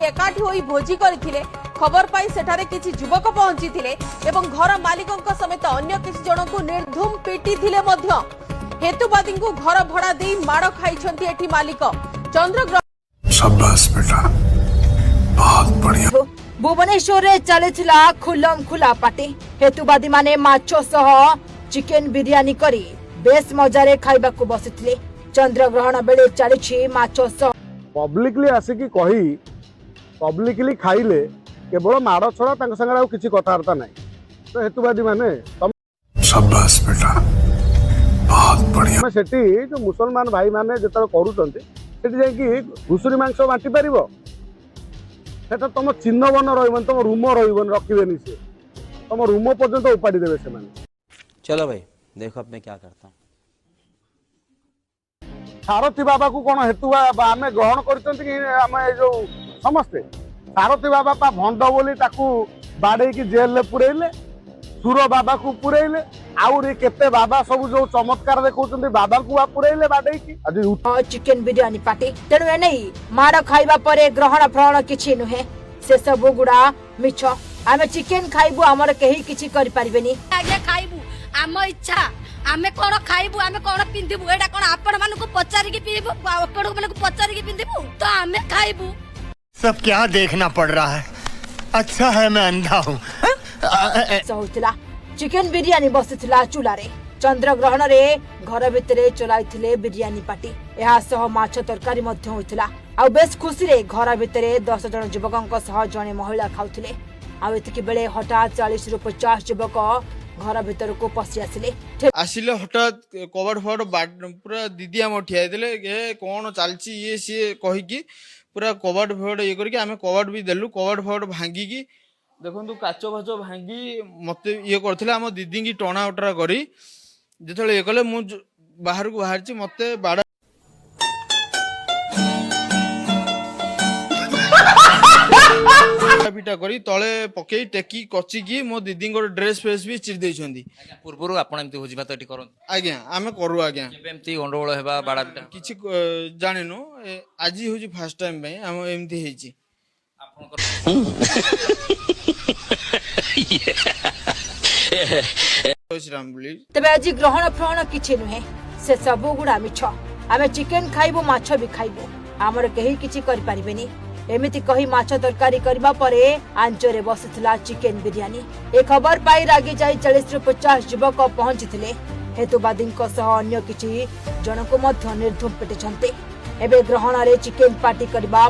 एकाठी होई भोजी करथिले। खबर पाई सेठारे किछि युवक पहुंचीथिले एवं घर मालिकंक समेत अन्य किछि जनकु निर्धूम पिटी थिले मध्य। हेतुवादींकु घर भड़ा देई माड़ खाइछंती एठी मालिक। चंद्रग्रहण शाबाश बेटा, बहुत बढ़िया। भुवनेश्वर रे चलिथिला खुल्लम खुला पार्टी। हेतुवादी माने माछो सह चिकेन बिरियानी करी बेस मजारे खाइबाकू बसिथिले। चंद्रग्रहण बेले चलिछि माछो सह पब्लिकली आसिकी कही पब्लिकली खाइले केवल माड़ छड़ा तांक संगे किसी कथबार्ता ना। तो हेतुवादी माने शाबाश बेटा, बहुत बढ़िया। सेठी जो मुसलमान भाई माने जेतल करूचंती सेठी जाई घुसुरी मांस बांटी पारिबो। सेटा तुम चिन्ह बन रहिबन, तुम रूम रहिबन, रखिबेनी से तुम रूम पर्यंत उपाड़ी देबे से माने। चलो भाई देखो अब मैं क्या करता हूँ। सारथी बाबा को कौन हेतु आम ग्रहण कर जो समस्ते सारथी बाबा पा भंड बोली बाड़े जेल में पुरेले, सुर बाबा को पुरेले, आउरी केते बाबा सब जो चमत्कार देखौछन्ती बाबा को पुरेले बाड़े आज चिकेन बिरियानी पार्टी। तेणु एने माड़ खाइबा परे ग्रहण फ्रहण किछि नुहे, से सब गुड़ा मिछ। आमे चिकेन खाइबु, हमर केही किछि करि परिबेनी। आगे खाइबु आम इच्छा, आमे कोन खाइबु, आमे कोन पिंदिबु, एडा कोन आपण मानको पचारि के पिबु, आपण मानको पचारि के पिंदिबु, तो आमे खाइबु। सब क्या देखना पड़ रहा है, अच्छा है मैं अंधा हूँ। होइतिला चिकेन बिरियानी बसिथिला चुलारे। चंद्रग्रहण रे घर भितरे चलाइथिले बिरियानी पार्टी। एहा सह माछ तरकारी मध्य होइतिला। आ बेस खुशी रे घर भितरे 10 जन युवकंक सह जने महिला खाउथिले। आ एतिकी बेले हठात 40 रु 50 युवक घर भीतर को पशि आसिले हठात कबाड़ फबाड़ पूरा दीदी आम ठिया ए कौन चलती ये सी कहीकि पूरा कबाड़ फबाड़ ये करके आम कबाड़ भी देलु। कबाड़ फबाड़ भांगिकी देखु काच फाच भांगी मत ये करते आम दीदी की टणा उटरा करी जो ये कले मु बाहर को बाहर मत बाड़ा पिटा करी तले पकई टेकी कचिकी मो दीदी ड्रेस फेस भी चिर देइछंदी। पूर्व आपण एमती होजी बात एटी करन आज्ञा आमे करू आज्ञा एमती गंडगोल हेबा बाड़ा पिटा किछि जानिनु आजी होजी फर्स्ट टाइम पे हम एमती हेची तबे आज ग्रहण फ्रहण किछि नुहे, से सब गुड़ा मिछ। आमे चिकेन खाइबो, माछ भी खाइबो, हमर केही किछि करि परिबेनी। एमिति कही माछ तरकारी करबा परे आंचरे बसिथिला चिकेन बिरियानी। ए खबर पाई रागी जाई 40 रु 50 युवक पहुंचीथिले। हेतुवादींक सह अन्य किछि जनको मध्य निर्धूम पिटिछन्ते। एबे ग्रहण रे चिकेन पार्टी करबा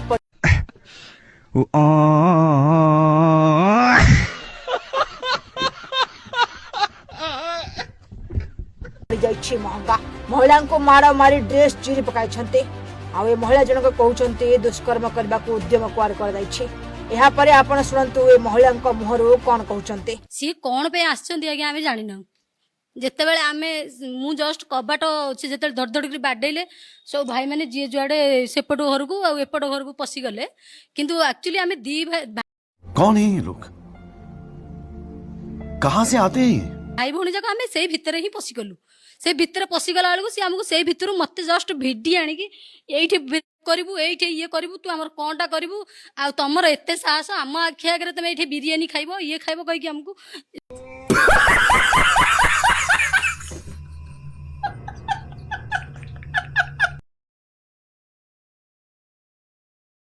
महंगा। महिला को माड़ मारी ड्रेस चिरी पकाइछन्ते। आ ए महिला जनक कहउछन्ते दुष्कर्म करबा को उद्यम कुआर कर दैछि। एहा परे आपण सुनंतु ए महिला को मुहरु कोन कहउछन्ते। सी कोन पे आछन्ती आगे आमे जानि न। जेते बेले आमे मु जस्ट कबाट से जेते धड़ धड़ के बाडेले सब भाई माने जे जुआडे सेपट घर को आ एपट घर को पसी गले, किंतु एक्चुअली आमे दी कौन है ये लोग, कहां से आते हैं? भाई भौणी जक आमे सेही भितर ही पसी गलु। से भितर पसी गला बेलू सी हमको से भितर मत जस्ट भिडी आनिकी एठी करिबु, एठी ये करिबु, तू हमर कोनटा करिबु, आ तमर एते साहस, हम आखि आगे तुम एठी बिरियानी खाइबो, ये खाइबो कहि कि हमको